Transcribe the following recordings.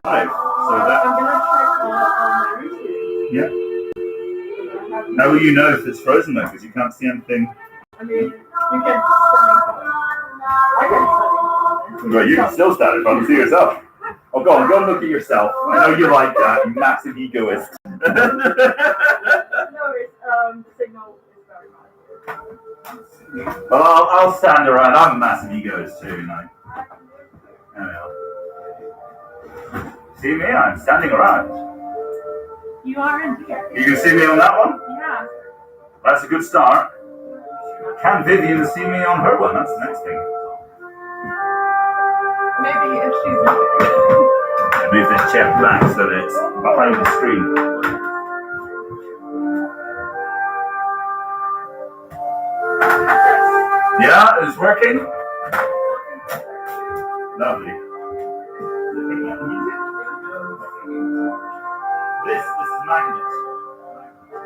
live. So that. I'm gonna check on my YouTube. Yeah. How will you know if it's frozen though? Because you can't see anything. I mean, you can standing phone. I can standing phone. Well, you can still stand in front and see yourself. Oh, go on, go and look at yourself. I know you like that, you massive egoist. No, it's the signal is very bad. Well, I'll stand around. I'm a massive egoist too, you know. Anyhow. See me? I'm standing around. You are in here. You can see me on that one? Yeah. That's a good start. Can Vivian see me on her one? That's the next thing. Maybe if she's in Move this chair back so that it's behind the screen. Yeah, it's working. Lovely. This is Magnet.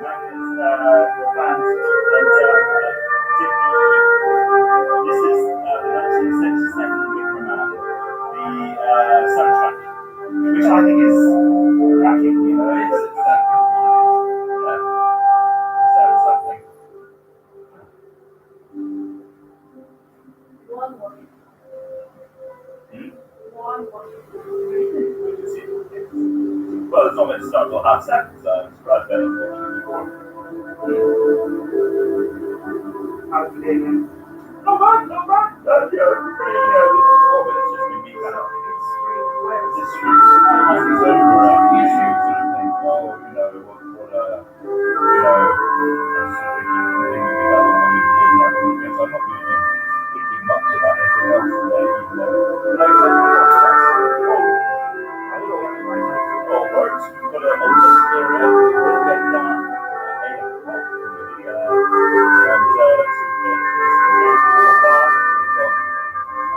Magnet's band, and this is the 1977 Wickerman, the soundtrack, which I think is cracking, you know, it's that cool one, it's something. one more. Well, it's not meant to start till half seconds, so it's right there. How's the day, man? Not bad. It's just been me kind of this street. It's over YouTube sort of thing. Oh, you know, what I'm just thinking about what I'm doing. I'm not really thinking much about anything else today, even though works. We've got a audience here, we'll get that at 8 o'clock.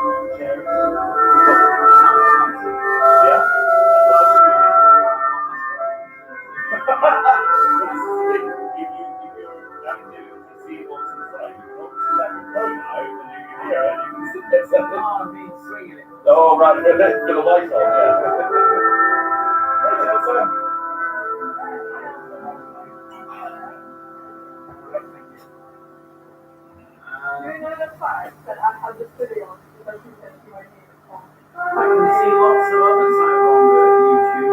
And chairs. Yeah, if you're having to see what's inside, you can obviously have your phone out and you can hear it and you can sit there. Swinging it. Oh, right, for the light on, yeah. But I have this video because she said she might need it. I can see lots of other Typewronger YouTube.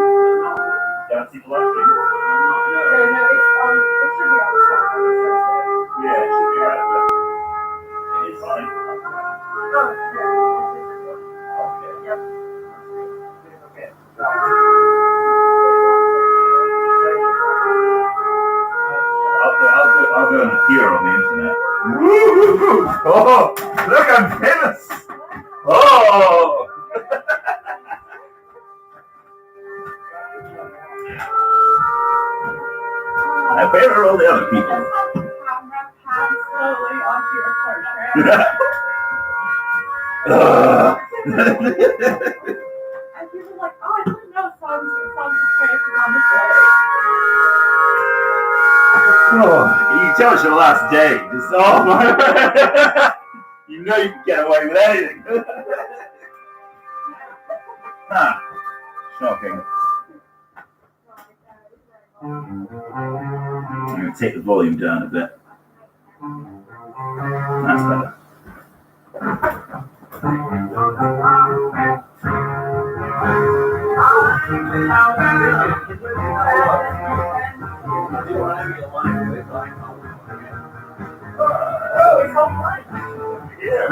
Can't see the live stream? No, it should be on the top. Yeah, it should be right there. It's fine. Oh, yeah. Okay. Yep. Okay. I'll go and appear on the internet. Woo! Oh, look, I'm famous! Oh! I favor all the other people. Camera pan slowly onto your portrait. And people are like, oh, I didn't know songs face on this way. Oh, you can tell it's your last day. Just, oh my. You know you can get away with anything. Huh. Shocking. I'm going to take the volume down a bit. That's better. Oh, it's all fine. Yeah.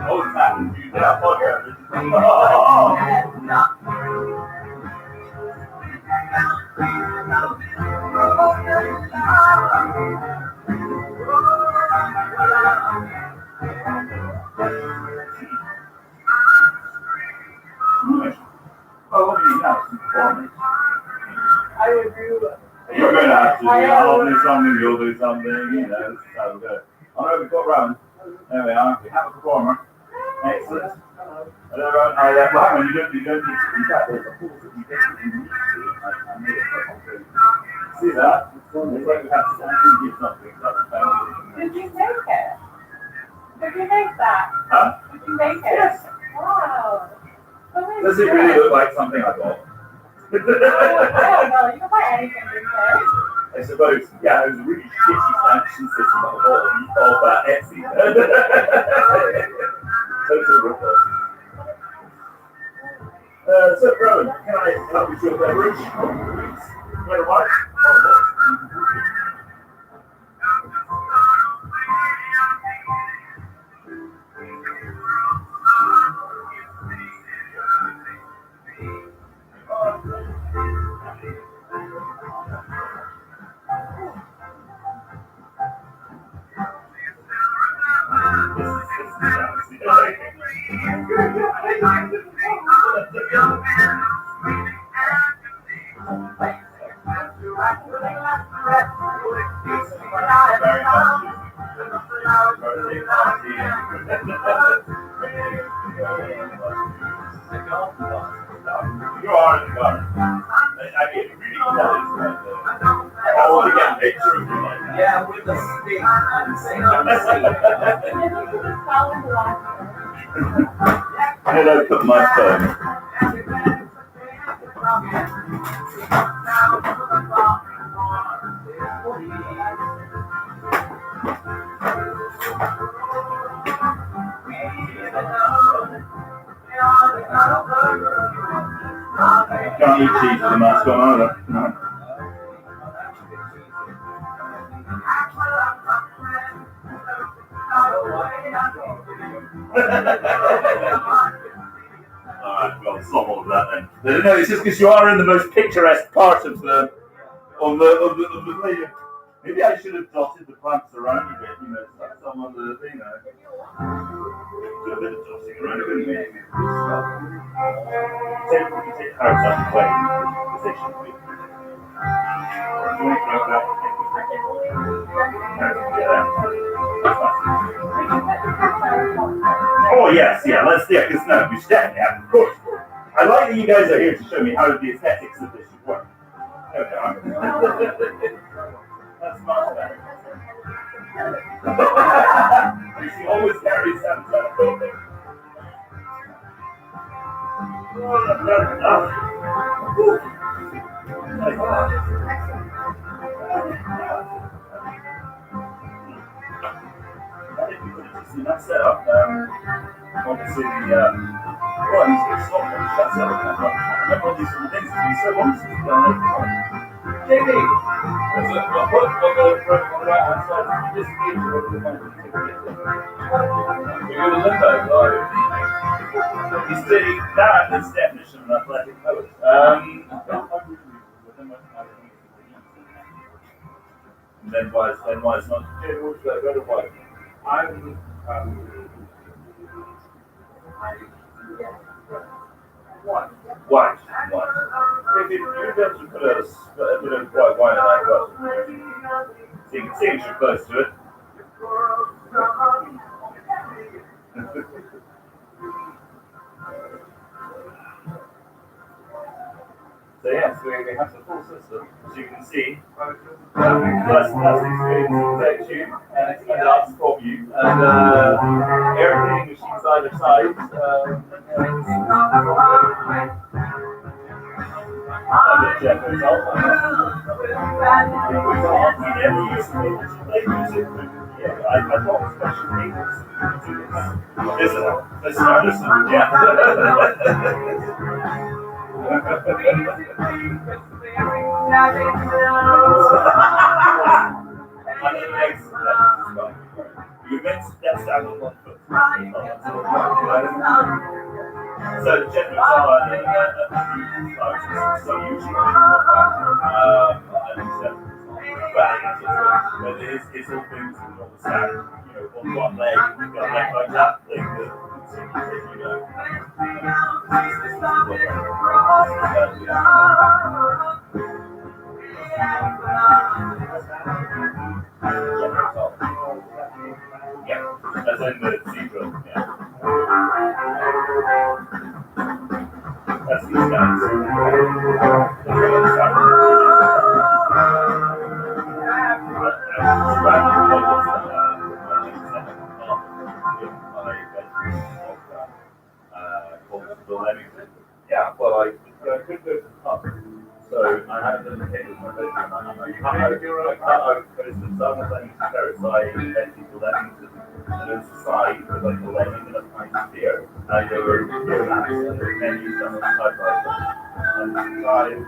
Oh, it's happened to you now. Oh. Well, what do you have? I agree with You're going to have I'll do something, you'll do something, you know, this is how we go. Oh no, we've got Rowan. There we are, we have a performer. Excellent. Hello Rowan, hi there. Well, hang on, you don't need to do that. There's a pause that you definitely need to do. I made it put on through. See that? It's like we have to actually give something. Did you make it? Did you make that? Huh? Did you make it? Yes. Wow. Does it really look like something I bought? I don't know. You can buy anything these days. I suppose, yeah, it was a really shitty sanction system of Etsy. Total rip-off. So, Rowan, can I help you with your beverage? Please. Where am I? You are in the garden. I mean, it really was. I want to get a picture of you like that. Yeah, with the stick and sing on the Hello, put my phone. Can't eat cheese with a mask on either. No. Alright, well, stop all of that then. No, it's just because you are in the most picturesque part of the thing. Maybe I should have dotted the plants around a bit, you know, some of the, you know. Do a bit of dotting around a bit, maybe. We can take the carrots out of the way. Position. Or do you want to throw it out? Oh yes, yeah, because no, we should definitely have, of course. I like that you guys are here to show me how the aesthetics of this should work. Okay, that's much better. She always carries that. That's set up. Obviously, well, it's not much that's up. I remember all these little things. It's been so long since we've done it. JB, there's a hook on the right hand side. You just need to look at the phone. You're going to limbo, are you? You see, that is definition of an athletic poet. And then why is not JB, what's that red or white? I'm White. If you're able to put a bit of white wine in that glass, so you can see it should close to it. So yes, we have the full system, as you can see. Plastic screens protect you and extend out from you, and air cleaning machines either side. Check those out. We never used to play music. I bought special papers to do this. Listen, yeah. You meant to step on 1 foot. So the general are so usually but it's all things you understand, you know, on one leg, you've got a leg like that thing that you know. As in the cathedral, yeah. That's these guys. Yeah, well, I could go to the pub. So I had them hit with my bedroom. You can't have your own car because the sun was only terrace. So I invented the Leamington. And there's a side with like the Leamington and a pint of beer. And they were beer mats and the menus on the typewriter. And the guy it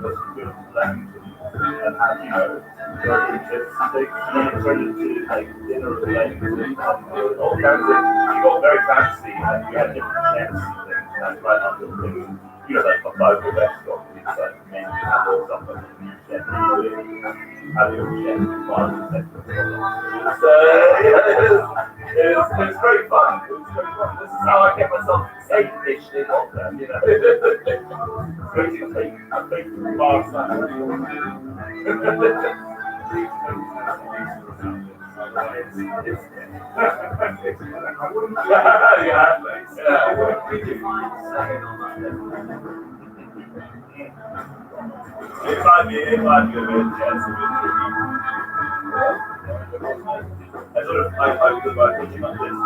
was good Leamington. And had, you know, burger and chips and things. And then it turned into like dinner with Leamington. And all kinds of, you got very fancy and you had different chefs and things. And that's right under the thing. You know, like a local restaurant, it's like menu and or something, and you chef having a chef fun, it's very fun. It's very fun. This is how I get myself safe-ish in lockdown, you know. Going to take a big bar snack. It might be a bit, yes, a bit tricky. I sort of, I feel like thinking like this,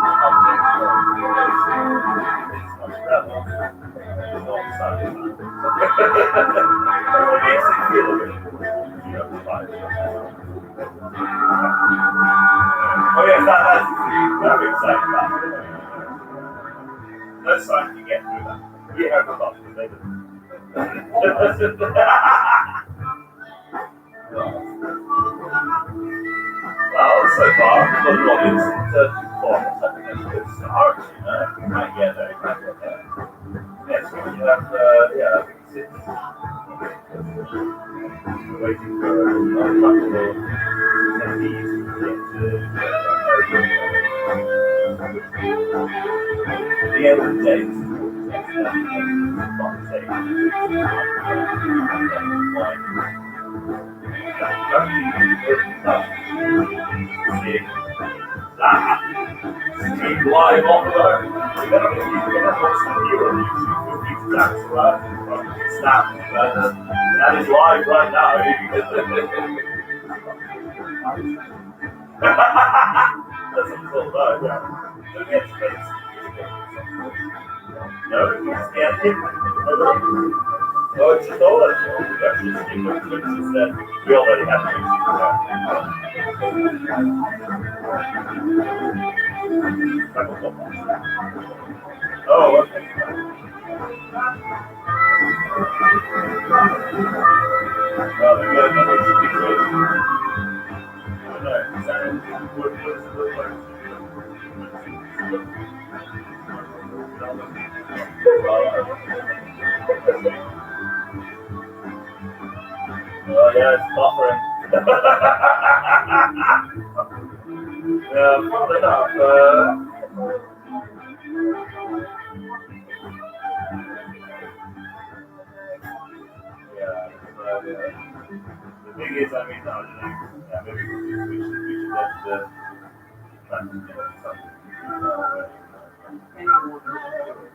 oh yes, that's very exciting about it. No sign you get through that. We have a lot to say. Well, so far, the audience in 34, I think that's a good start, you know. You might get there, you might get there. Next week, you have, yeah, I think it's waiting for a couple of attendees to get to the end of the day, this is stream live on the that is live right now. That's a little low, yeah. Don't get space. No, it's the oh, it's just all that show. We actually speak with Twitches that we already have music for that. Oh, okay. Well, we got another situation. I don't know. Is that what does it look like? Oh yeah, it's buffering. Yeah, probably not. Yeah. The thing is, I mean, no, yeah, maybe we should let the something. I don't know what Twitch is.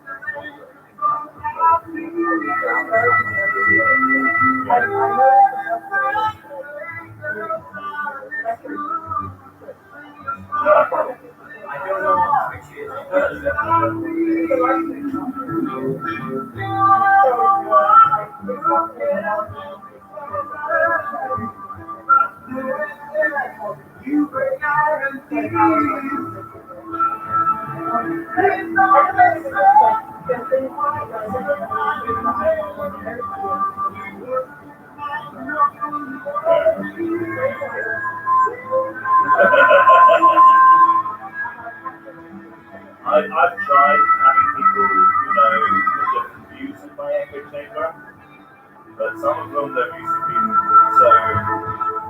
I've tried having people, you know, with different views in my echo chamber, but some of them have used to be so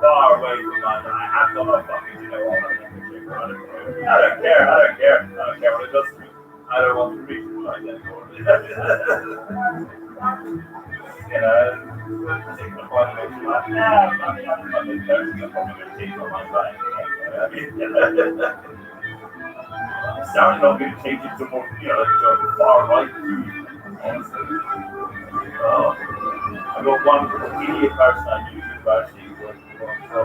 far away from mine that I have gone, oh fucking, you know what, I'm an echo chamber, I don't care what it does to me. I don't want to reach the light anymore. You know, particular point of view, like, nah, I'm not in person, I'm probably going to keep on my side. I mean, Now I'm not going to change it to more, to a far right view, honestly. I got one idiot person I knew who actually was hello.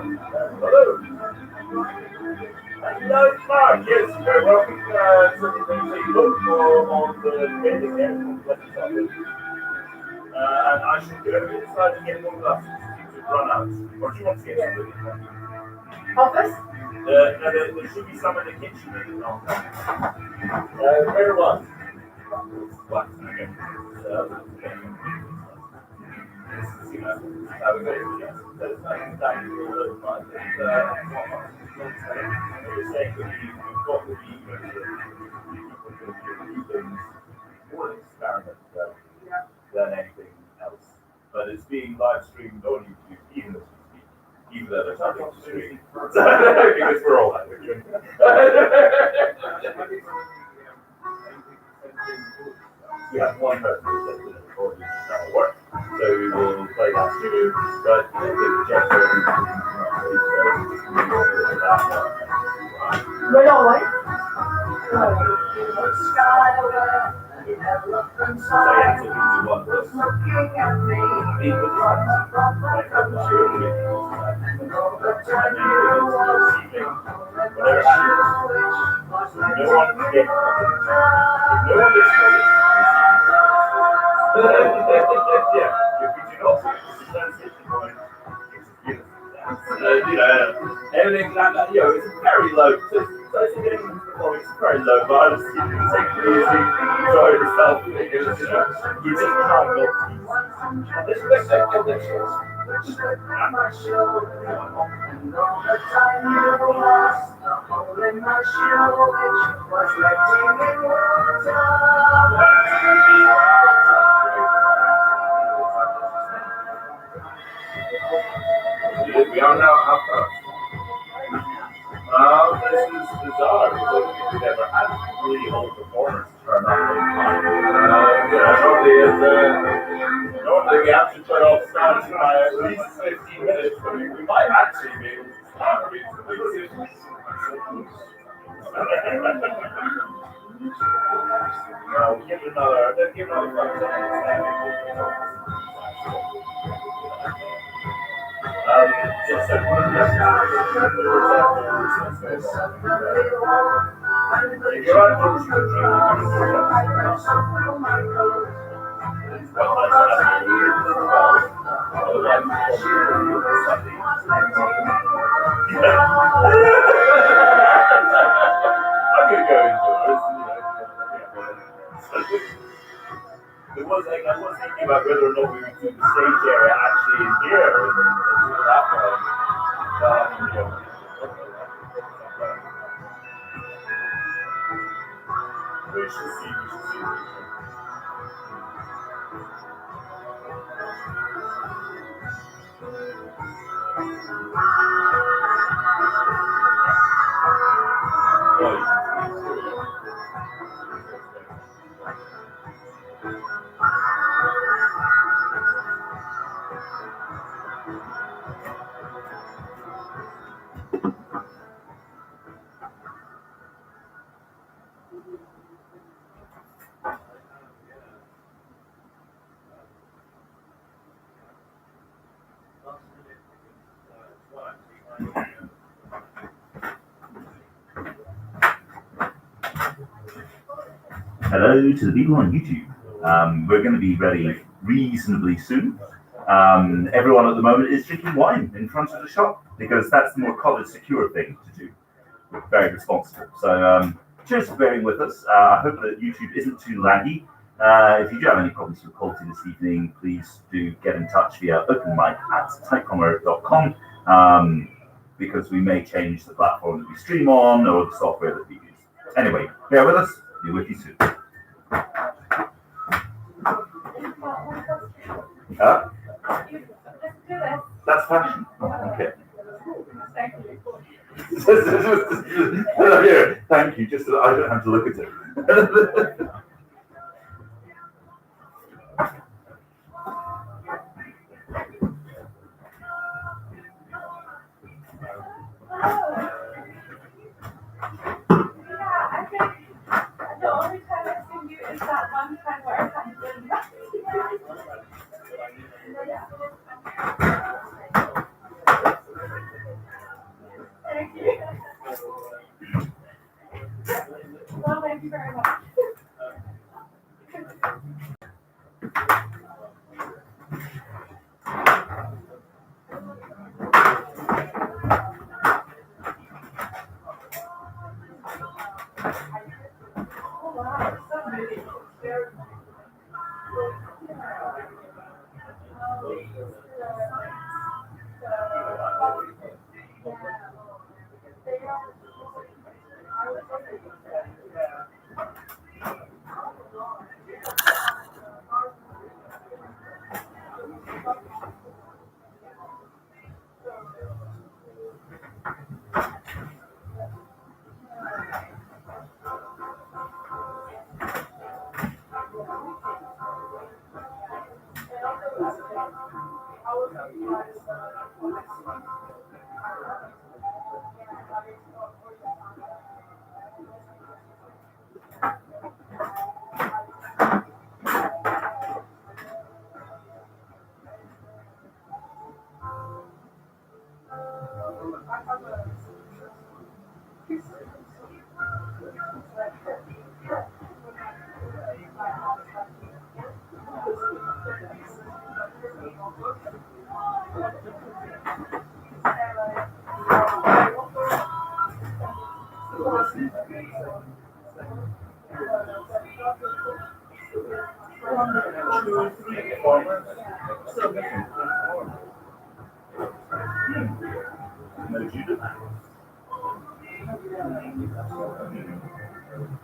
Hello, Mark. Yes, you're welcome. So look on the mailing again. And I should go inside and get more glasses to run out. Or do you want to get something? Office? No, there should be some in the kitchen. Very well. What? Okay. This is, have a very there's nothing that you will look like. You're saying that you've got the ego to things more an experiment than anything else. But it's being live streamed on YouTube, even as we speak, even though there's nothing to stream. Because we're all having it. We have one person who says that recording is not work. So we will play that too, but it's just Red or white? Everything like that, it's very low. So I think it's very low, but I just keep it take it easy, enjoy yourself, you just can't go. This is the conditions. We are now half this is bizarre because we've never had really old performers turn up on time. Normally we have to put off starting by at least 15 minutes, but we might actually be able to start reasonably soon. Give it another 5 seconds. Just like one of the if you're on board, you can drink I'm going to go indoors. I was thinking about whether or not we would do the stage area actually in here and do that one. We should see. Hello to the people on YouTube. We're going to be ready reasonably soon. Everyone at the moment is drinking wine in front of the shop because that's the more college secure thing to do. We're very responsible. So cheers for bearing with us. I hope that YouTube isn't too laggy. If you do have any problems with quality this evening, please do get in touch via openmic@typewronger.com because we may change the platform that we stream on or the software that we use. Anyway, bear with us. Be with you soon. That's fashion. Oh, okay. Here, thank you. Just so that I don't have to look at it.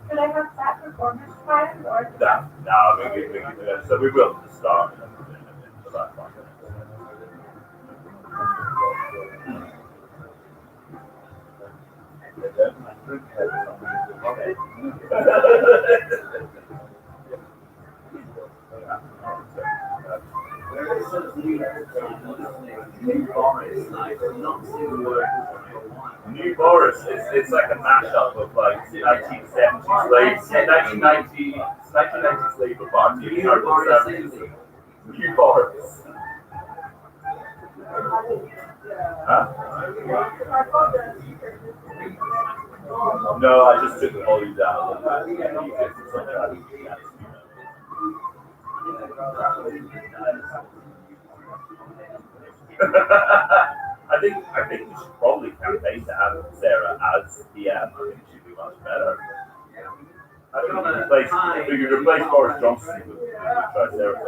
Could I have that performance time or? No, so we will start. So that's fine. New Boris, it's like a mashup of like 1970s slaves, 1990s Labour Party, New Boris. Huh? No, I just took the volume down. I think we should probably campaign to have Sarah as PM. I think she'd be much better. I think we could replace Boris Johnson with try Sarah.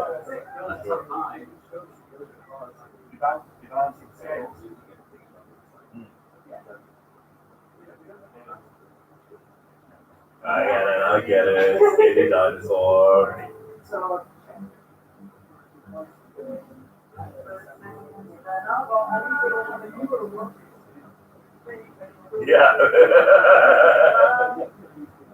I get it. Skinny dinosaur. Yeah.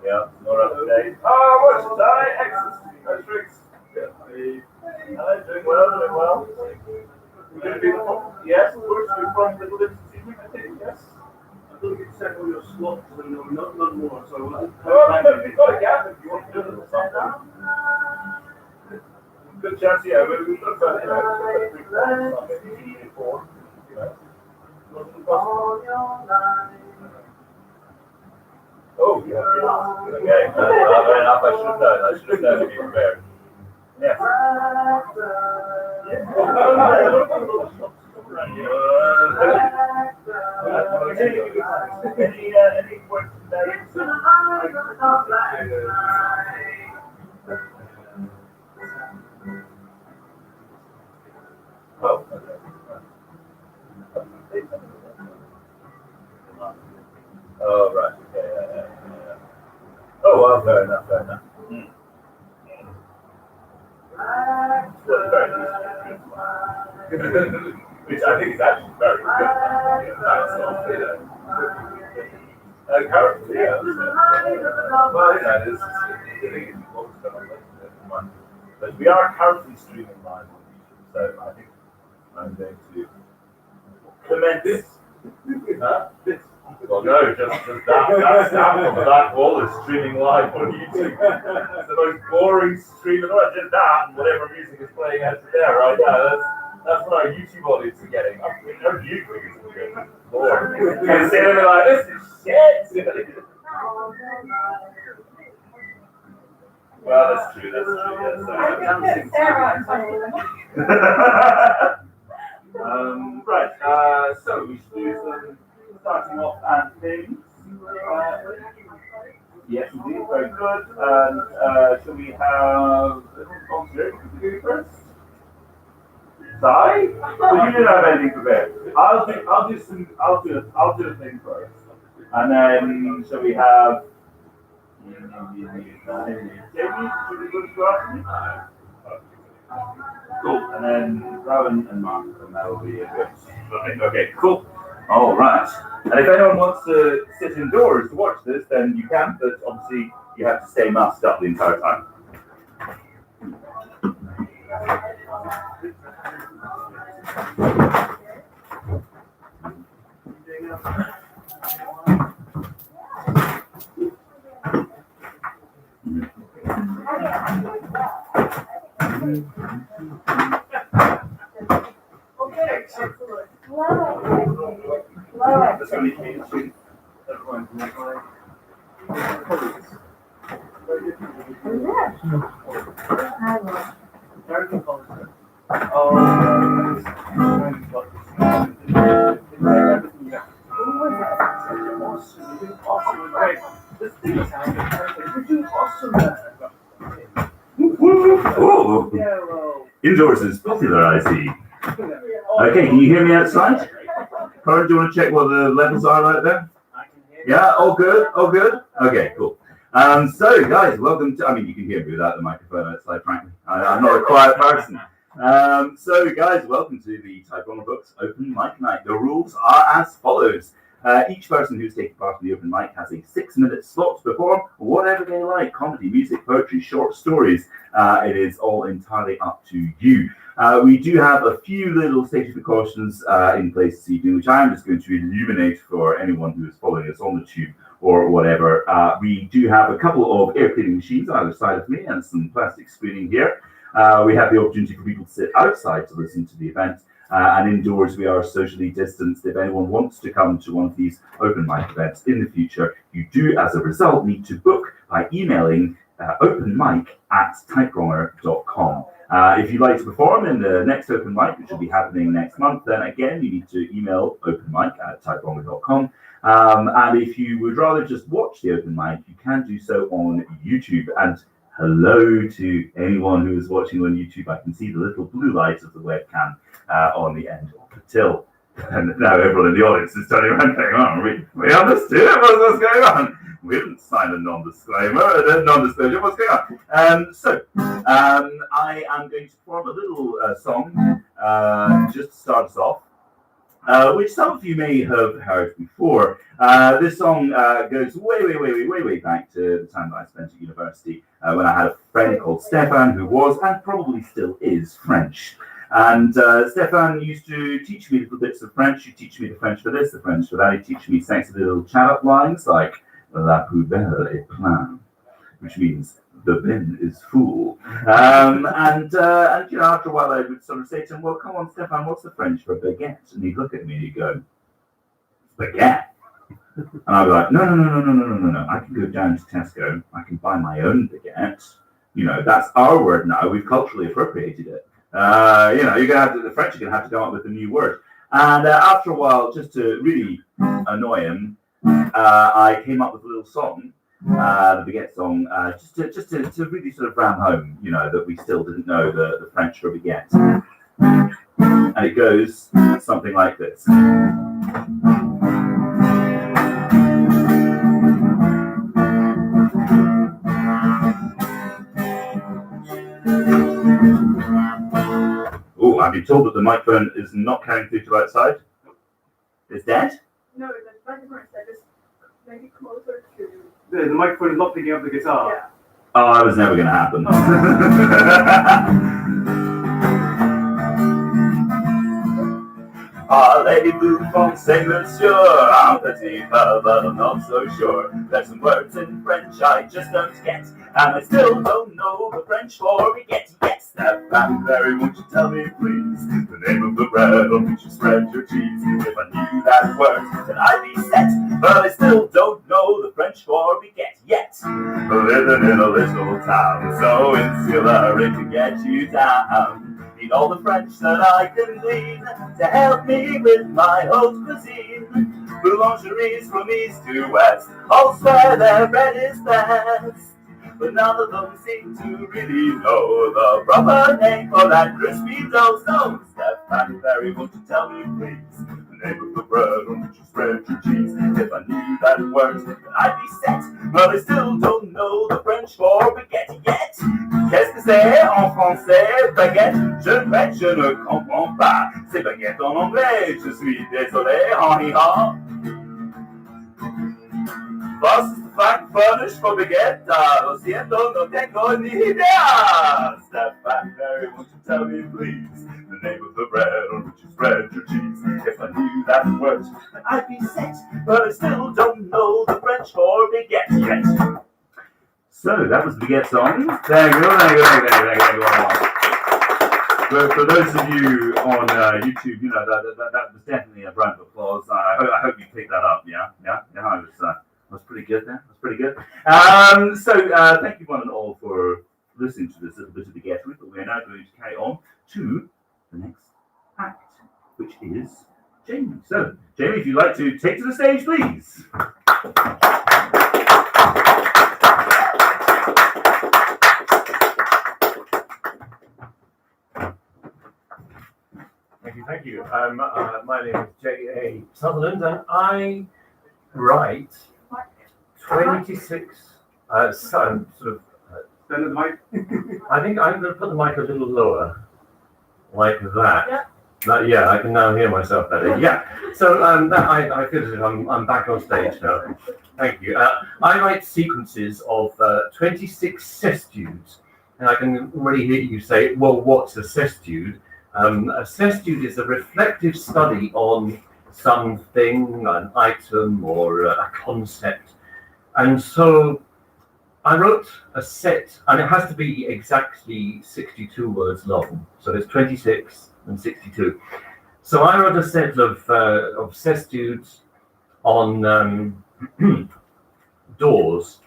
Yeah, more up to date. Oh, what's today? Excellent. That's tricks. Hello, doing well, doing well. We're going to be the yes, of course, we're from the Little this evening, I think, yes. I'm going to set all your slots and not more, so you've got a gap if you want to do it or something. Good chance, yeah, we've looked at it, Oh, yeah. Okay, fair enough. I should have done to be prepared. Yeah. Any work today? Oh, okay. Oh, right. Okay, yeah. Oh, well, fair enough. Which I think is actually very good. Currently, yeah. Well, it's but we are currently streaming live on YouTube, so I think I'm going to commence this. Huh? Well, no, just that stamp on the back wall is streaming live on YouTube. It's the most boring stream in the world. Just that and whatever music is playing out there right now. That's what our YouTube audience are getting. I mean, no YouTube is good. Lord. You're sitting there like, this is shit! Well, that's true, yes. Right, so we should do some starting off and things. Yes, indeed, very good. And shall we have concert first? Sai? So you didn't have anything prepared. I'll do a thing first. And then shall we have Cool. And then Robin and Mark, and that will be a good. Okay, cool. All right. And if anyone wants to sit indoors to watch this, then you can, but obviously you have to stay masked up the entire time. Okay, excellent. That's only me. Oh, indoors is popular, I see. Okay, can you hear me outside? Karen, do you want to check what the levels are out there? Yeah, all good, all good? Okay, cool. So guys, welcome to, I mean, you can hear me without the microphone outside, frankly. I'm not a quiet person. So guys, welcome to the Typewronger Books Open Mic Night. The rules are as follows. Each person who's taking part in the open mic has a 6-minute slot to perform whatever they like: comedy, music, poetry, short stories. It is all entirely up to you. We do have a few little safety precautions in place this evening, which I am just going to illuminate for anyone who is following us on the tube or whatever. We do have a couple of air cleaning machines either side of me and some plastic screening here. We have the opportunity for people to sit outside to listen to the event. And indoors, we are socially distanced. If anyone wants to come to one of these open mic events in the future, you do, as a result, need to book by emailing openmic@typewronger.com. If you'd like to perform in the next open mic, which will be happening next month, then again, you need to email openmic@typewronger.com. And if you would rather just watch the open mic, you can do so on YouTube. And hello to anyone who is watching on YouTube. I can see the little blue light of the webcam on the end of the till. And now everyone in the audience is turning around going, oh, we understood what's going on. We didn't sign a non-disclosure, what's going on? I am going to perform a little song just to start us off. Which some of you may have heard before. This song goes way back to the time that I spent at university when I had a friend called Stefan who was, and probably still is, French. And Stefan used to teach me little bits of French. He'd teach me the French for this, the French for that. He'd teach me sexy little chat-up lines like La poubelle est pleine, which means the bin is full. And you know, after a while, I would sort of say to him, well, come on, Stefan, what's the French for baguette? And he'd look at me and he'd go, baguette? And I'd be like, no. I can go down to Tesco. I can buy my own baguette. You know, that's our word now. We've culturally appropriated it. You know, the French are going to have to come up with a new word. And after a while, just to really annoy him, I came up with a little song. The baguette song, just to really sort of ram home, you know, that we still didn't know the French for baguette. And it goes something like this. Oh, I've been told that the microphone is not carrying through to outside. It's dead? No, the microphone is dead. Just make it closer to... The microphone is not picking up the guitar. Yeah. Oh, that was never going to happen. Parlez-vous français, monsieur? I'm petit but I'm not so sure. There's some words in French I just don't get, and I still don't know the French for baguette yet. Stefan, Larry, won't you tell me, please, the name of the bread on which you spread your cheese? If I knew that word, then I'd be set, but I still don't know the French for baguette yet. Living in a little town so insular it can get you down. Need all the French that I can glean to help me with my haute cuisine. Boulangeries from east to west all swear their bread is best, but none of them seem to really know the proper name for that crispy dough. So, Stefan, Larry, won't you tell me, please, the name of the bread on which you spread your cheese? If I knew that word, then I'd be set, but I still don't know the French for baguette yet. Qu'est-ce que c'est en français, baguette? Je ne comprends pas. C'est baguette en anglais, je suis désolé, hi ha. Was ist back furnished for baguette. Lo siento, no tengo ni idea. Step back, Mary, won't you tell me, please, the name of the bread on which you spread your cheese? If I knew that word, then I'd be set, but I still don't know the French for baguette yet. So that was the baguette song. Thank you. For those of you on YouTube, you know that was definitely a round of applause. I hope you picked that up. Yeah. I was pretty good there. That's pretty good. So thank you one and all for listening to this little bit of the baguette. But we're now going to carry on to the next act, which is Jamie. So Jamie, if you'd like to take to the stage, please. Thank you. My name is J.A. Sutherland, and I write 26. Stand at the mic. I think I'm going to put the mic a little lower, like that. Yeah, I can now hear myself better. Yeah. So I feel as if I'm back on stage now. Thank you. I write sequences of 26 sestudes, and I can already hear you say, "Well, what's a sestude?" A sestude is a reflective study on something, an item, or a concept. And so I wrote a set, and it has to be exactly 62 words long. So there's 26 and 62. So I wrote a set of sestudes on doors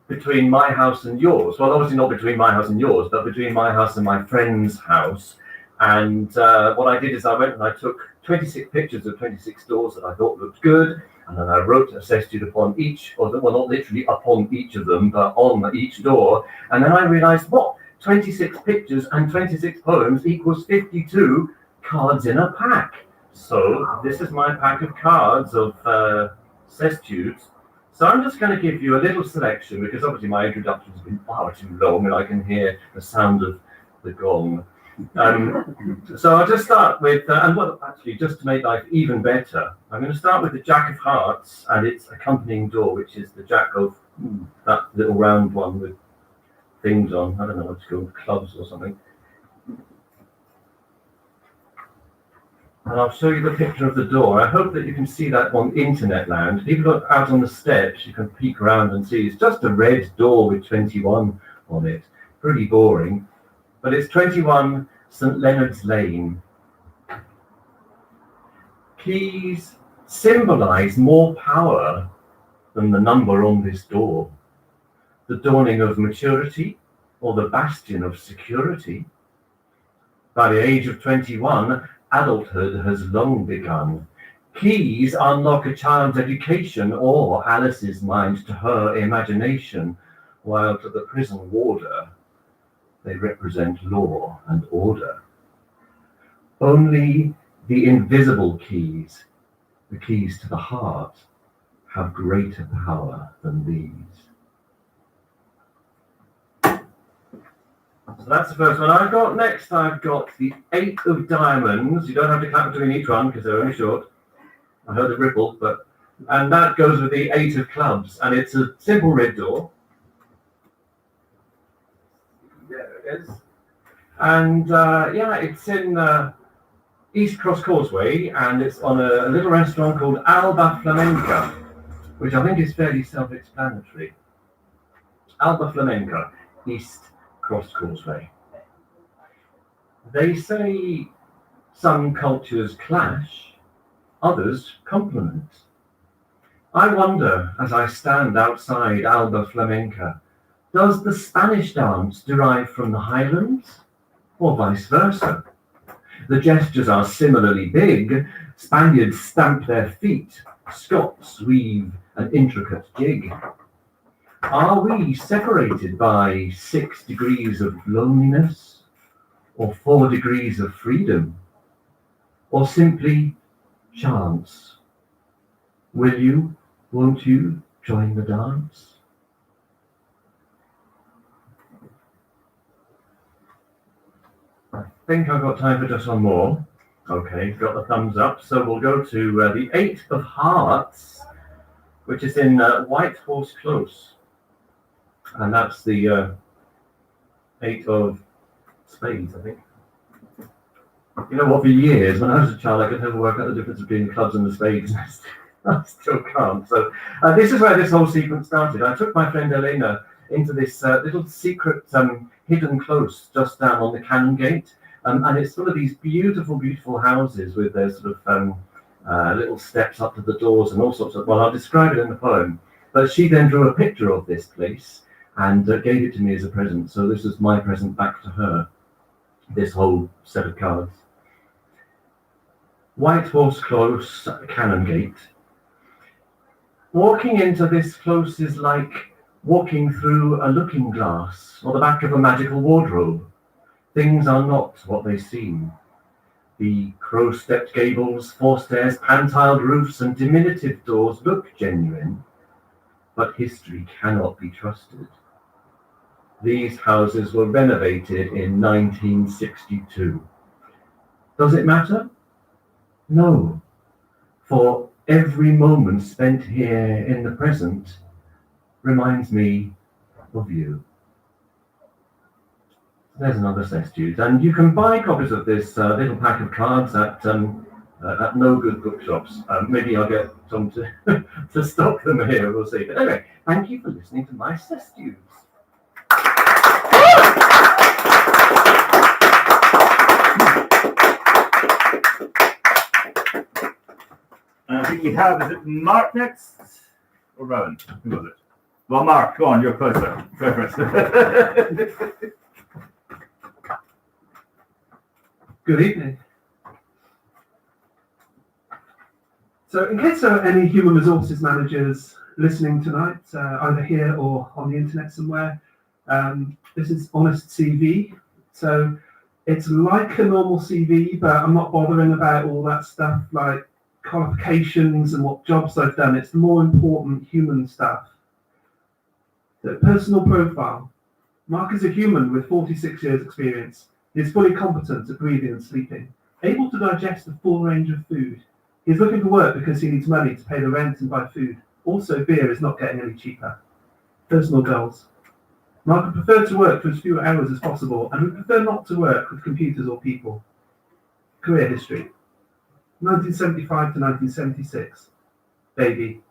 between my house and yours. Well, obviously not between my house and yours, but between my house and my friend's house. And what I did is I went and I took 26 pictures of 26 doors that I thought looked good, and then I wrote a sestude upon each, well, not literally upon each of them, but on each door. And then I realized, what? 26 pictures and 26 poems equals 52 cards in a pack. So this is my pack of cards of sestudes. So I'm just going to give you a little selection, because obviously my introduction has been far too long and I can hear the sound of the gong. So I'll just start with, just to make life even better, I'm going to start with the Jack of Hearts and its accompanying door, which is the Jack of that little round one with things on. I don't know what it's called, clubs or something. And I'll show you the picture of the door. I hope that you can see that on internet land. People are out on the steps, you can peek around and see. It's just a red door with 21 on it. Pretty boring. But it's 21 St. Leonard's Lane. Keys symbolize more power than the number on this door. The dawning of maturity, or the bastion of security. By the age of 21, adulthood has long begun. Keys unlock a child's education or Alice's mind to her imagination, while to the prison warder, they represent law and order. Only the invisible keys, the keys to the heart, have greater power than these. So that's the first one I've got. Next, I've got the 8 of diamonds. You don't have to clap between each one because they're only short. I heard a ripple, and that goes with the 8 of clubs, and it's a simple red door. There it is. And it's in East Cross Causeway, and it's on a little restaurant called Alba Flamenca, which I think is fairly self-explanatory. Alba Flamenca, East Cross Causeway. They say some cultures clash, others complement. I wonder, as I stand outside Alba Flamenca, does the Spanish dance derive from the Highlands, or vice versa? The gestures are similarly big. Spaniards stamp their feet, Scots weave an intricate jig. Are we separated by 6 degrees of loneliness, or 4 degrees of freedom, or simply chance? Will you, won't you join the dance? I think I've got time for just one more. Okay, got the thumbs up. So we'll go to the 8 of Hearts, which is in White Horse Close. And that's the 8 of spades, I think. You know what, for years, when I was a child, I could never work out the difference between the clubs and the spades. I still can't. So this is where this whole sequence started. I took my friend Elena into this little secret hidden close just down on the Cannon Gate. And it's one of these beautiful, beautiful houses with their sort of little steps up to the doors and all sorts of, well, I'll describe it in the poem. But she then drew a picture of this place and gave it to me as a present. So this is my present back to her, this whole set of cards. White Horse Close, Cannon Gate. Walking into this close is like walking through a looking glass or the back of a magical wardrobe. Things are not what they seem. The crow-stepped gables, four stairs, pan-tiled roofs, and diminutive doors look genuine, but history cannot be trusted. These houses were renovated in 1962. Does it matter? No, for every moment spent here in the present reminds me of you. There's another Sestude, and you can buy copies of this little pack of cards at no good bookshops. Maybe I'll get Tom to stock them here, we'll see. But anyway, thank you for listening to my Sestudes. I think we have, is it Mark next? Or Rowan? Who was it? Well, Mark, go on, you're closer. Go for it. Good evening. So in case there are any human resources managers listening tonight, either here or on the internet somewhere, this is Honest CV. So it's like a normal CV, but I'm not bothering about all that stuff like qualifications and what jobs I've done. It's the more important human stuff. The personal profile. Mark is a human with 46 years experience. He is fully competent at breathing and sleeping, able to digest a full range of food. He is looking for work because he needs money to pay the rent and buy food. Also, beer is not getting any cheaper. Personal goals. Mark would prefer to work for as few hours as possible and would prefer not to work with computers or people. Career history. 1975 to 1976. Baby.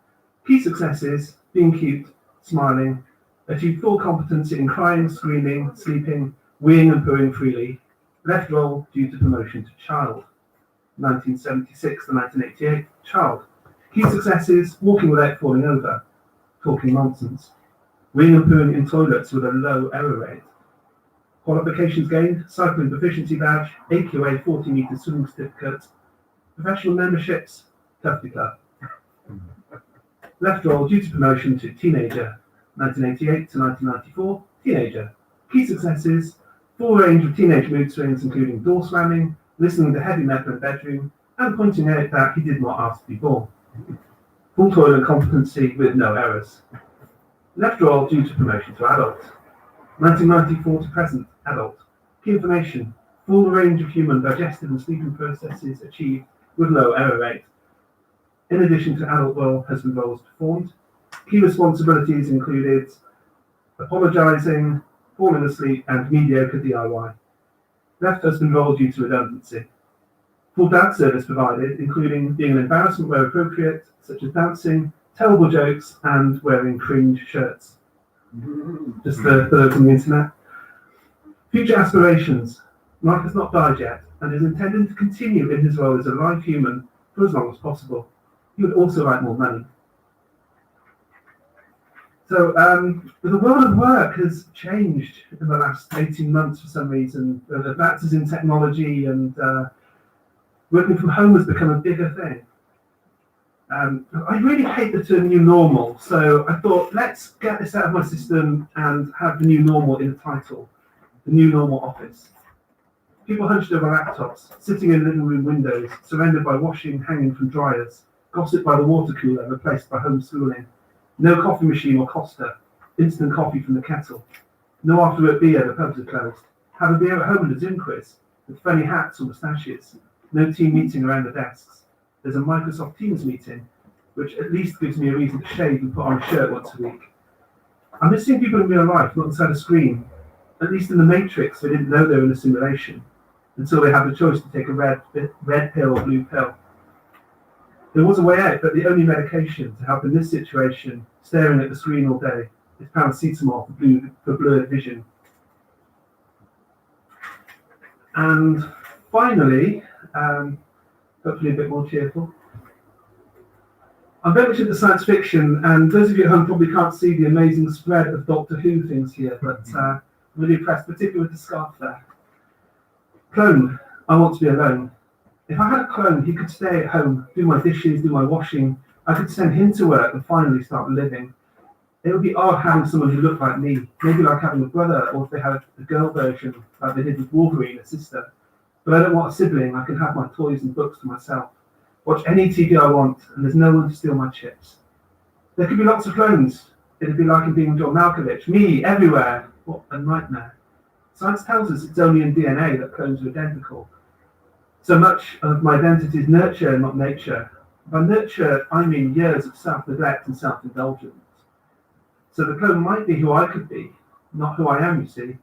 Key successes, being cute, smiling, achieved full competency in crying, screaming, sleeping, weeing and pooing freely. Left role due to promotion to child. 1976 to 1988. Child. Key successes, walking without falling over, talking nonsense. Weeing and pooing in toilets with a low error rate. Qualifications gained, cycling proficiency badge, AQA 40-meter swimming certificate, professional memberships, Tufty Club. Left role due to promotion to teenager, 1988 to 1994, teenager. Key successes, full range of teenage mood swings including door slamming, listening to heavy metal in bedroom, and pointing out that he did not ask to be born. Full toilet competency with no errors. Left role due to promotion to adult. 1994 to present, adult. Key information, full range of human digestive and sleeping processes achieved with low error rate. In addition to adult role, husband roles performed. Key responsibilities included apologising, falling asleep, and mediocre DIY. Left husband role due to redundancy. Full dad service provided, including being an embarrassment where appropriate, such as dancing, terrible jokes, and wearing cringe shirts. Just for those on the internet. Future aspirations. Mark has not died yet and is intending to continue in his role as a live human for as long as possible. He would also like more money. So the world of work has changed in the last 18 months for some reason. The advances in technology and working from home has become a bigger thing. I really hate the term new normal, so I thought let's get this out of my system and have the new normal in the title, the new normal office. People hunched over laptops, sitting in living room windows, surrounded by washing hanging from dryers, gossip by the water cooler replaced by homeschooling, no coffee machine or Costa, instant coffee from the kettle, no after-work beer, the pubs are closed, have a beer at home and a Zoom quiz, with funny hats or moustaches, no team meeting around the desks. There's a Microsoft Teams meeting which at least gives me a reason to shave and put on a shirt once a week. I miss seeing people in real life, not inside a screen. At least in the Matrix, they didn't know they were in a simulation until they had the choice to take a red pill or blue pill. There was a way out, but the only medication to help in this situation, staring at the screen all day, is paracetamol for blurred vision. And finally, hopefully a bit more cheerful, I'm very much into science fiction, and those of you at home probably can't see the amazing spread of Doctor Who things here, but I'm really impressed, particularly with the scarf there. Clone, I want to be alone. If I had a clone, he could stay at home, do my dishes, do my washing. I could send him to work and finally start living. It would be odd having someone who looked like me, maybe like having a brother, or if they had a girl version, like they did with Wolverine, a sister. But I don't want a sibling. I can have my toys and books to myself. Watch any TV I want, and there's no one to steal my chips. There could be lots of clones. It'd be like being John Malkovich. Me, everywhere. What a nightmare. Science tells us it's only in DNA that clones are identical. So much of my identity is nurture, not nature. By nurture, I mean years of self-neglect and self-indulgence. So the clone might be who I could be, not who I am, you see.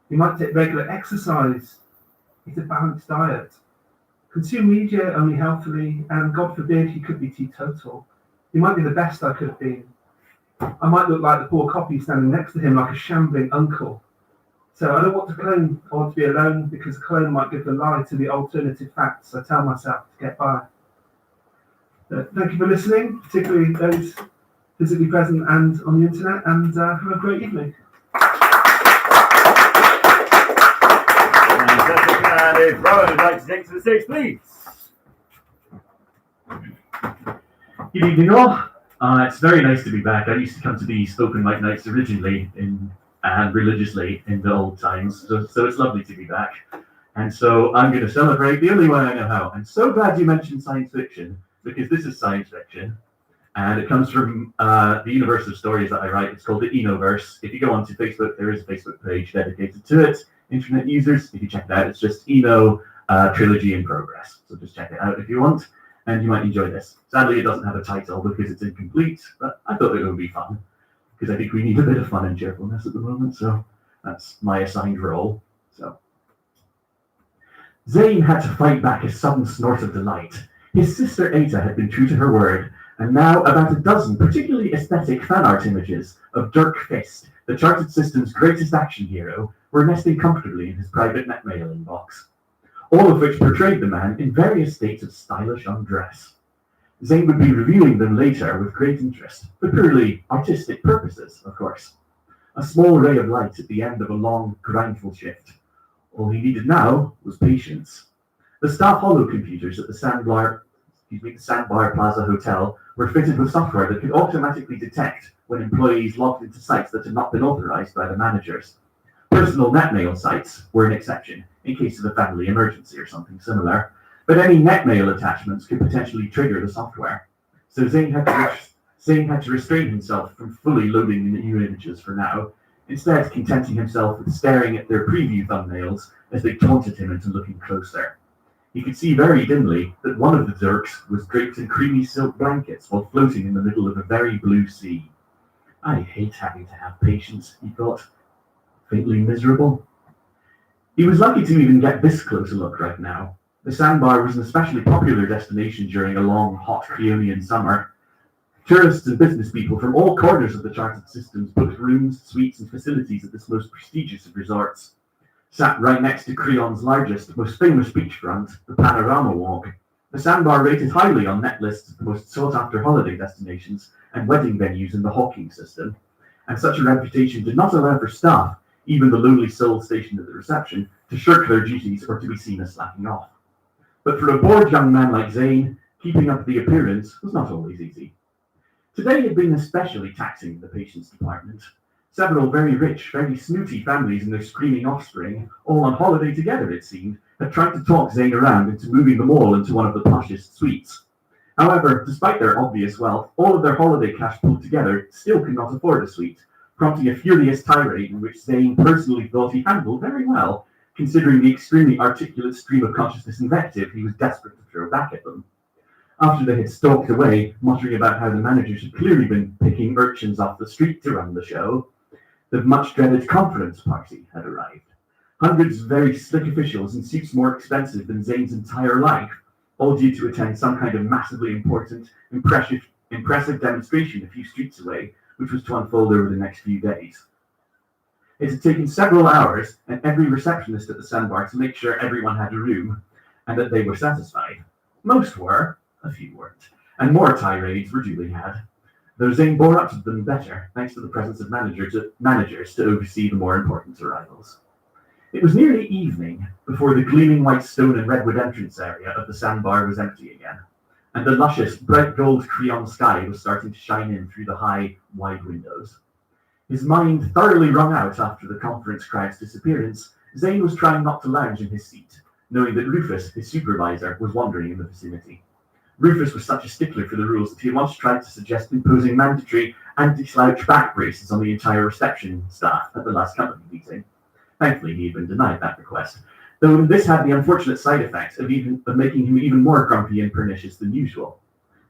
He might take regular exercise, eat a balanced diet, consume media only healthily, and God forbid he could be teetotal. He might be the best I could have been. I might look like the poor copy standing next to him like a shambling uncle. So I don't want to clone, I want to be alone, because a clone might give the lie to the alternative facts I tell myself to get by. Thank you for listening, particularly those physically present and on the internet, and have a great evening. And if Rowan would like to take to the stage, please. Good evening, all. It's very nice to be back. I used to come to these open mic nights originally and religiously in the old times, so it's lovely to be back. And so I'm going to celebrate the only way I know how. I'm so glad you mentioned science fiction, because this is science fiction, and it comes from the universe of stories that I write. It's called the Enoverse. If you go onto Facebook, there is a Facebook page dedicated to it. Internet users, if you check it out, it's just Eno Trilogy in Progress. So just check it out if you want, and you might enjoy this. Sadly, it doesn't have a title because it's incomplete, but I thought it would be fun, because I think we need a bit of fun and cheerfulness at the moment, so that's my assigned role. So, Zane had to fight back a sudden snort of delight. His sister Ada had been true to her word, and now about a dozen particularly aesthetic fan art images of Dirk Fist, the Chartered System's greatest action hero, were nesting comfortably in his private netmail inbox, all of which portrayed the man in various states of stylish undress. Zane would be reviewing them later with great interest, for purely artistic purposes, of course. A small ray of light at the end of a long, grindful shift. All he needed now was patience. The staff holo computers at the Sandbar Plaza Hotel were fitted with software that could automatically detect when employees logged into sites that had not been authorized by the managers. Personal netmail sites were an exception, in case of a family emergency or something similar, but any netmail attachments could potentially trigger the software. So Zane had to restrain himself from fully loading the new images for now, instead contenting himself with staring at their preview thumbnails as they taunted him into looking closer. He could see very dimly that one of the Dirks was draped in creamy silk blankets while floating in the middle of a very blue sea. I hate having to have patience, he thought, faintly miserable. He was lucky to even get this close a look right now. The sandbar was an especially popular destination during a long, hot Creonian summer. Tourists and business people from all corners of the Chartered Systems booked rooms, suites, and facilities at this most prestigious of resorts. Sat right next to Creon's largest, most famous beachfront, the Panorama Walk, the sandbar rated highly on net lists of the most sought-after holiday destinations and wedding venues in the Hawking system, and such a reputation did not allow for staff, even the lonely souls stationed at the reception, to shirk their duties or to be seen as slacking off. But for a bored young man like Zane, keeping up the appearance was not always easy. Today had been especially taxing in the patients department. Several very rich, very snooty families and their screaming offspring, all on holiday together it seemed, had tried to talk Zane around into moving them all into one of the poshest suites. However, despite their obvious wealth, all of their holiday cash pulled together still could not afford a suite, prompting a furious tirade in which Zane personally thought he handled very well, considering the extremely articulate stream of consciousness invective he was desperate to throw back at them. After they had stalked away, muttering about how the managers had clearly been picking urchins off the street to run the show, the much-dreaded conference party had arrived. Hundreds of very slick officials in suits more expensive than Zane's entire life, all due to attend some kind of massively important, impressive demonstration a few streets away, which was to unfold over the next few days. It had taken several hours and every receptionist at the sandbar to make sure everyone had a room and that they were satisfied. Most were, a few weren't, and more tirades were duly had, though Zane bore up to them better, thanks to the presence of managers to oversee the more important arrivals. It was nearly evening before the gleaming white stone and redwood entrance area of the sandbar was empty again, and the luscious, bright gold creon sky was starting to shine in through the high, wide windows. His mind thoroughly wrung out after the conference crowd's disappearance, Zane was trying not to lounge in his seat, knowing that Rufus, his supervisor, was wandering in the vicinity. Rufus was such a stickler for the rules that he had once tried to suggest imposing mandatory anti-slouch back braces on the entire reception staff at the last company meeting. Thankfully, he had been denied that request, though this had the unfortunate side effect of making him even more grumpy and pernicious than usual.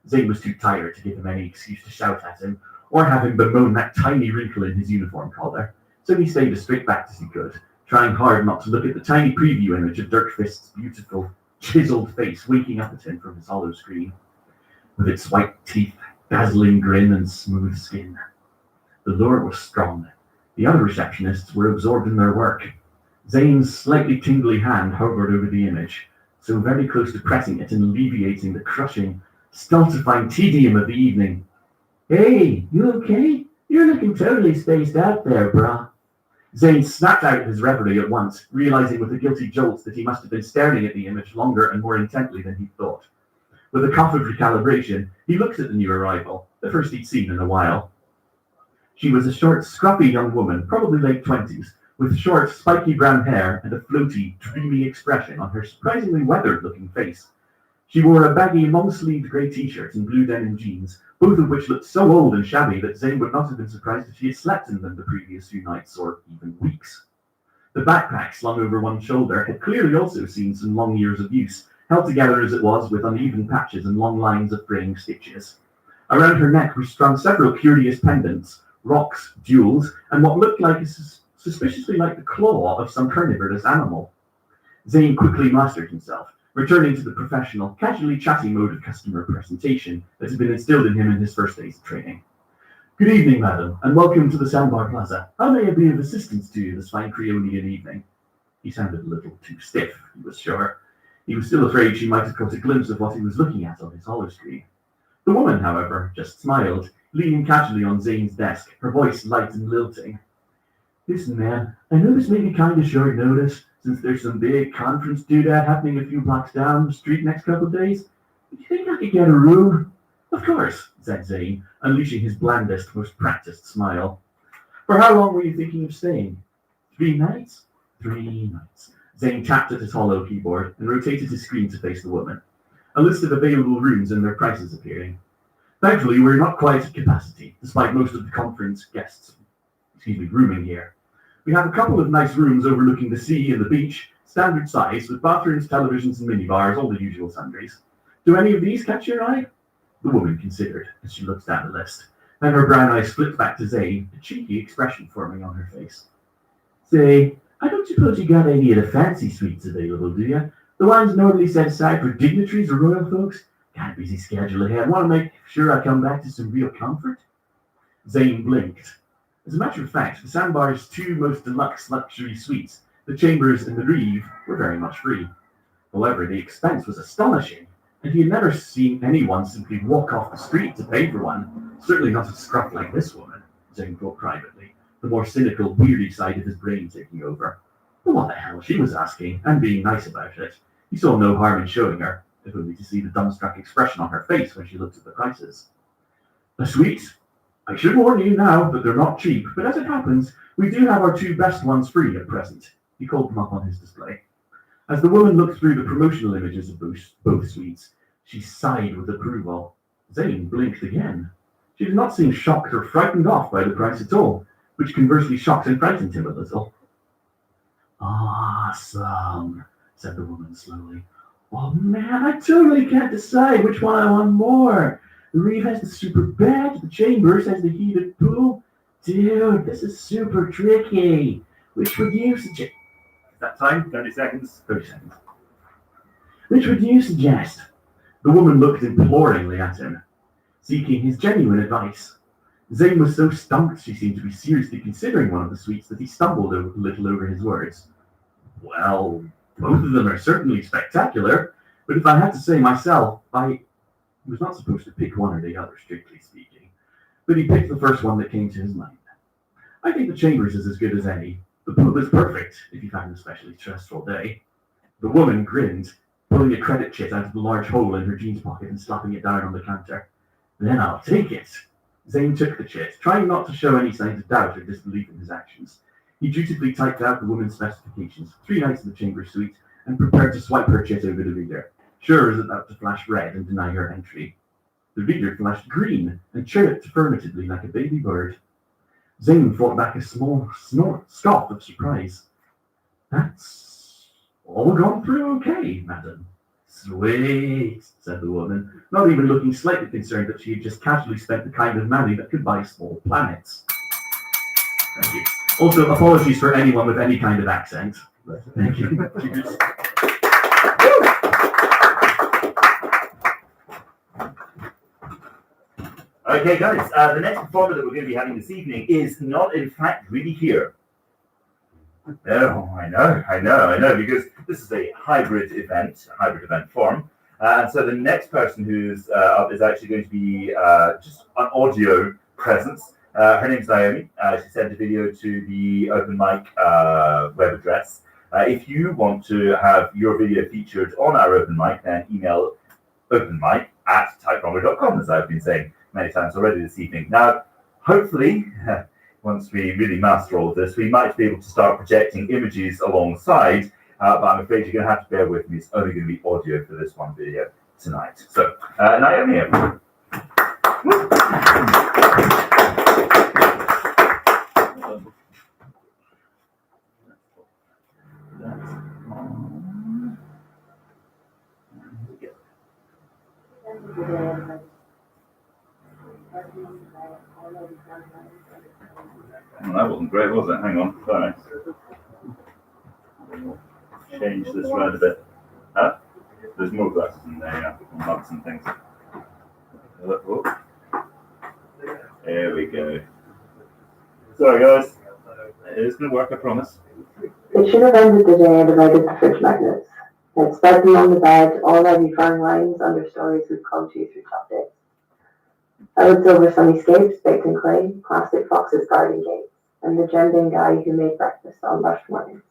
Zane was too tired to give him any excuse to shout at him, or have him bemoan that tiny wrinkle in his uniform collar, so he stayed as straight back as he could, trying hard not to look at the tiny preview image of Dirk Fist's beautiful, chiseled face winking up at him from his hollow screen, with its white teeth, dazzling grin, and smooth skin. The lure was strong. The other receptionists were absorbed in their work. Zane's slightly tingly hand hovered over the image, so very close to pressing it and alleviating the crushing, stultifying tedium of the evening. "Hey, you okay? You're looking totally spaced out there, brah." Zane snapped out of his reverie at once, realizing with a guilty jolt that he must have been staring at the image longer and more intently than he'd thought. With a cough of recalibration, he looked at the new arrival, the first he'd seen in a while. She was a short, scruffy young woman, probably late 20s, with short, spiky brown hair and a floaty, dreamy expression on her surprisingly weathered-looking face. She wore a baggy, long-sleeved grey t-shirt and blue denim jeans, both of which looked so old and shabby that Zane would not have been surprised if she had slept in them the previous few nights or even weeks. The backpack slung over one shoulder had clearly also seen some long years of use, held together as it was with uneven patches and long lines of fraying stitches. Around her neck were strung several curious pendants, rocks, jewels, and what looked like suspiciously like the claw of some carnivorous animal. Zane quickly mastered himself, returning to the professional, casually chatty mode of customer presentation that had been instilled in him in his first days of training. "Good evening, madam, and welcome to the Sandbar Plaza. How may I be of assistance to you this fine Creonian evening?" He sounded a little too stiff, he was sure. He was still afraid she might have caught a glimpse of what he was looking at on his hollow screen. The woman, however, just smiled, leaning casually on Zane's desk, her voice light and lilting. "Listen, man, I know this may be kind of short notice, since there's some big conference doodad happening a few blocks down the street next couple of days. Do you think I could get a room?" "Of course," said Zane, unleashing his blandest, most practiced smile. "For how long were you thinking of staying?" 3 nights? 3 nights. Zane tapped at his hollow keyboard and rotated his screen to face the woman. A list of available rooms and their prices appearing. "Thankfully, we're not quite at capacity, despite most of the conference guests, rooming here. We have a couple of nice rooms overlooking the sea and the beach, standard size, with bathrooms, televisions, and minibars, all the usual sundries. Do any of these catch your eye?" The woman considered as she looked down the list. Then her brown eyes flipped back to Zane, a cheeky expression forming on her face. "Say, I don't suppose you got any of the fancy suites available, do you? The ones normally set aside for dignitaries or royal folks? Got a busy schedule ahead. Want to make sure I come back to some real comfort?" Zane blinked. As a matter of fact, the Sandbar's 2 most deluxe luxury suites, the Chambers and the Reeve, were very much free. However, the expense was astonishing, and he had never seen anyone simply walk off the street to pay for one, certainly not a scruff like this woman, Zane thought privately, the more cynical, weary side of his brain taking over. But what the hell, she was asking, and being nice about it. He saw no harm in showing her, if only to see the dumbstruck expression on her face when she looked at the prices. "A suite? I should warn you now that they're not cheap, but as it happens, we do have our 2 best ones free at present." He called them up on his display. As the woman looked through the promotional images of both suites, she sighed with approval. Zane blinked again. She did not seem shocked or frightened off by the price at all, which conversely shocked and frightened him a little. "Awesome," said the woman slowly. Oh man, I totally can't decide which one I want more. The Reeve has the super bed, the Chambers has the heated pool. Dude, this is super tricky. Which would you suggest? That time? 30 seconds. 30 seconds. Which would you suggest? The woman looked imploringly at him, seeking his genuine advice. Zane was so stumped she seemed to be seriously considering one of the suites that he stumbled a little over his words. Well, both of them are certainly spectacular, but if I had to say myself, I was not supposed to pick one or the other, strictly speaking. But he picked the first one that came to his mind. I think the Chambers is as good as any. The pool is perfect if you've had an especially stressful day. The woman grinned, pulling a credit chit out of the large hole in her jeans pocket and slapping it down on the counter. Then I'll take it. Zane took the chit, trying not to show any signs of doubt or disbelief in his actions. He dutifully typed out the woman's specifications, 3 nights in the Chambers suite, and prepared to swipe her chit over the reader. Sure was about to flash red and deny her entry. The reader flashed green and chirruped affirmatively like a baby bird. Zane fought back a small scoff of surprise. That's all gone through okay, madam. Sweet, said the woman, not even looking slightly concerned that she had just casually spent the kind of money that could buy small planets. Thank you. Also, apologies for anyone with any kind of accent. Thank you. Cheers. Okay, guys, the next performer that we're going to be having this evening is not, in fact, really here. Oh, I know, because this is a hybrid event form. And so the next person who's up is actually going to be just an audio presence. Her name's Naomi. She sent a video to the Open Mic web address. If you want to have your video featured on our Open Mic, then email openmic@typewronger.com, as I've been saying many times already this evening. Now, hopefully, once we really master all of this, we might be able to start projecting images alongside, but I'm afraid you're going to have to bear with me. It's only going to be audio for this one video tonight. So, Naomi. Well, that wasn't great, was it? Hang on, sorry. Change this around a bit. Huh? There's more glasses in there, yeah, and mugs and things. Oh. There we go. Sorry, guys. It's going to work, I promise. It should have ended the day I divided the fridge magnets. I'd spread them on the bed, already drawing lines under stories we'd come to through tough days. I looked over sunnyscapes baked in clay, plastic foxes guarding gates, and the djembing guy who made breakfast on rushed mornings,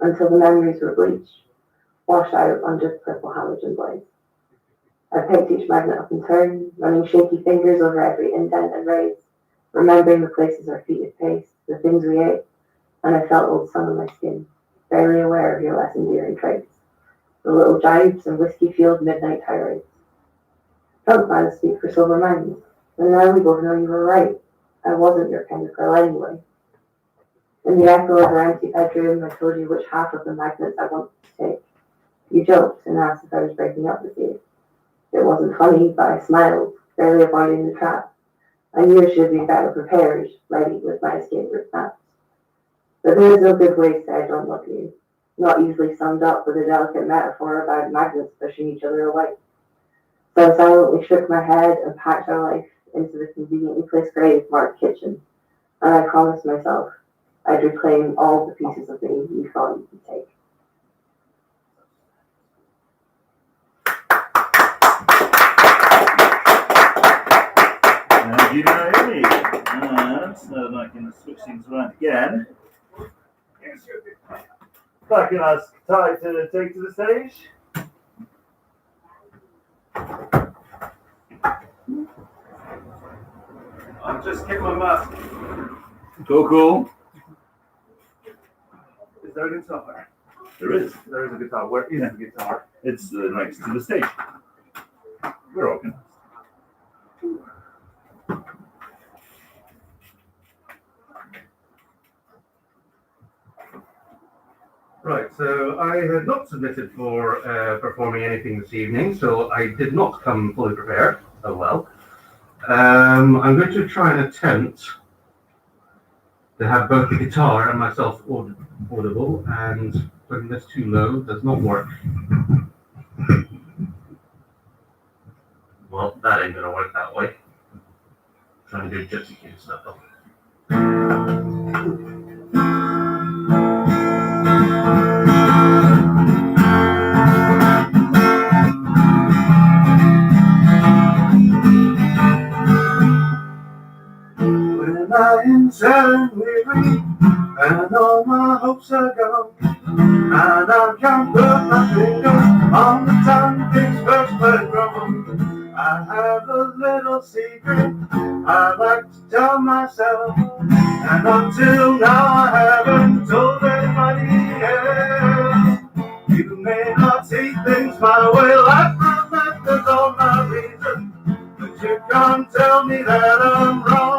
until the memories were bleached, washed out on just purple halogen blades. I picked each magnet up in turn, running shaky fingers over every indent and raise, remembering the places our feet had paced, the things we ate, and I felt old sun on my skin, barely aware of your less endearing traits, the little jibes and whiskey-fueled midnight tirades. Drunk man speak for sober minds, and now we both know you were right. I wasn't your kind of girl anyway. In the echo of our empty bedroom, I told you which half of the magnets I wanted to take. You joked and asked if I was breaking up with you. It wasn't funny, but I smiled, barely avoiding the trap. I knew I should be better prepared, ready with my escape route mapped. But there is no good way to say I don't love you, not easily summed up with a delicate metaphor about magnets pushing each other away. So I silently shook my head and packed our life into the conveniently placed grave marked kitchen, and I promised myself I'd reclaim all the pieces of me you thought you could take. Thank you, Naomi. And I can switch things around again. If I can ask Ty to take to the stage. I'll just get my mask. Cool. Is there a guitar? There is. There is a guitar. Where is the guitar? It's next to the stage. We're organized. Right, so I had not submitted for performing anything this evening, so I did not come fully prepared. Oh well. I'm going to try and attempt to have both the guitar and myself audible, and putting this too low does not work. Well, that ain't gonna work that way. Trying to do gypsy king stuff though. When I am sad and weary, and all my hopes are gone, and I can't put my finger on the time things first went wrong, I have a little secret I like to tell myself, and until now I haven't told anybody else. You may not see things my way, like my methods or my reason, but you can't tell me that I'm wrong.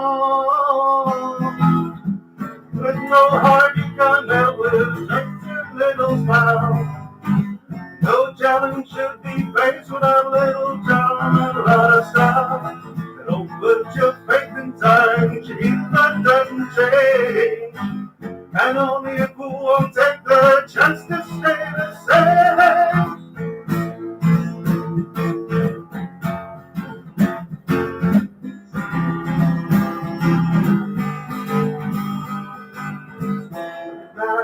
With no heart you can't help with just a little smile. No challenge should be faced without a little charm and a lot of style. Don't put your faith in time, if that doesn't change. And only a fool won't take the chance to stay the same.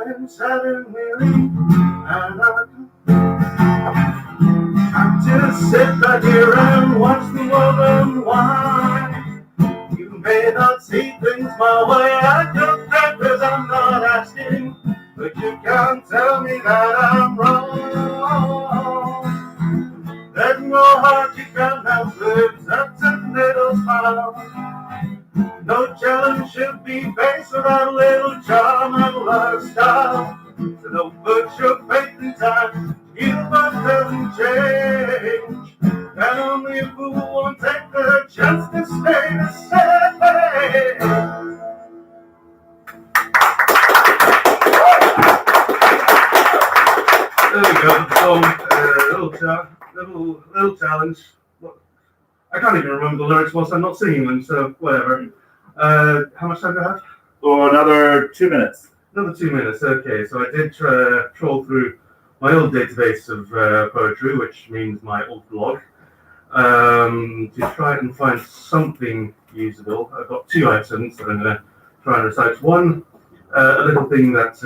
I'm sad and weary, and I'm just sit back here and watch the world unwind. You may not see things my way, I don't care 'cause I'm not asking, but you can't tell me that I'm wrong. There's no heart you can't help with, that's a little smile. No challenge should be faced without a little charm and a lot of style. So don't put your faith in time, human doesn't change. And only a fool won't take the chance to stay the same. There we go, little challenge. I can't even remember the lyrics whilst I'm not singing them, so whatever. How much time do I have? Oh, another 2 minutes. Another 2 minutes, okay. So I did trawl through my old database of poetry, which means my old blog, to try and find something usable. I've got 2 items that I'm going to try and recite. One, a little thing that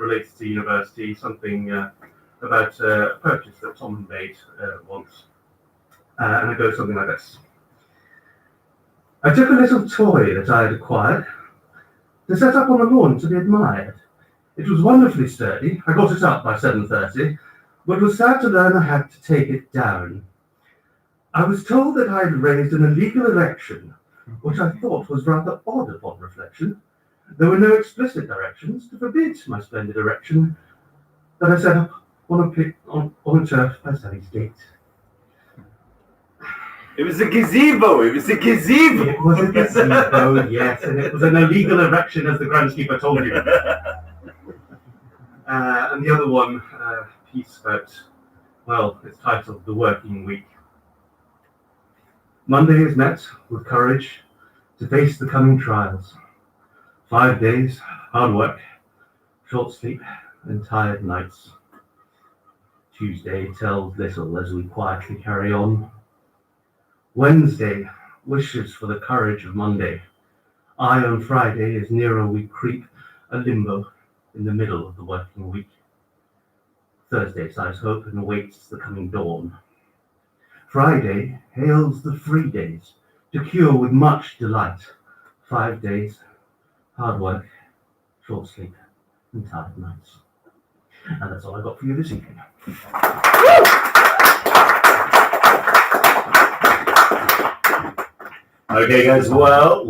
relates to university, something about a purchase that Tom made once. And it goes something like this. I took a little toy that I had acquired to set up on the lawn to be admired. It was wonderfully sturdy. I got it up by 7:30, but was sad to learn I had to take it down. I was told that I had raised an illegal erection, which I thought was rather odd upon reflection. There were no explicit directions to forbid my splendid erection that I set up on a turf by Sally's gate. It was a gazebo. It was a gazebo. It was a gazebo, yes, and it was an illegal erection, as the groundskeeper told you. And the other one, piece about, well, it's titled The Working Week. Monday is met with courage to face the coming trials. 5 days, hard work, short sleep, and tired nights. Tuesday tells little as we quietly carry on. Wednesday wishes for the courage of Monday. I on Friday, as nearer we creep, a limbo in the middle of the working week. Thursday sighs hope and awaits the coming dawn. Friday hails the free days to cure with much delight. 5 days, hard work, short sleep, and tired nights. And that's all I got for you this evening. Okay, guys. Well,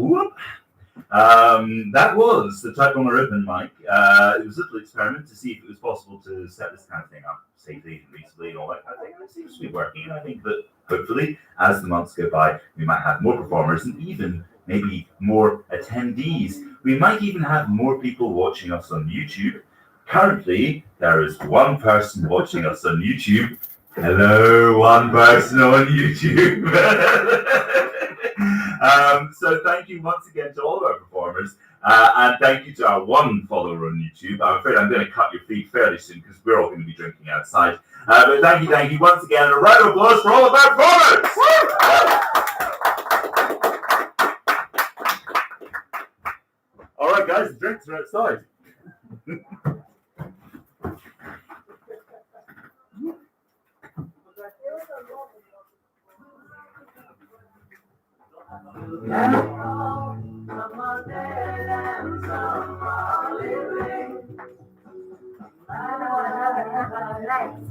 that was the Typewronger Open Mic. It was a little experiment to see if it was possible to set this kind of thing up safely and reasonably and all that kind of thing. And it seems to be working. And I think that hopefully, as the months go by, we might have more performers and even maybe more attendees. We might even have more people watching us on YouTube. Currently, there is one person watching us on YouTube. Hello, one person on YouTube. So thank you once again to all our performers. And thank you to our one follower on YouTube. I'm afraid I'm going to cut your feed fairly soon because we're all going to be drinking outside. But thank you once again. And a round of applause for all of our performers! All right, guys, the drinks are outside.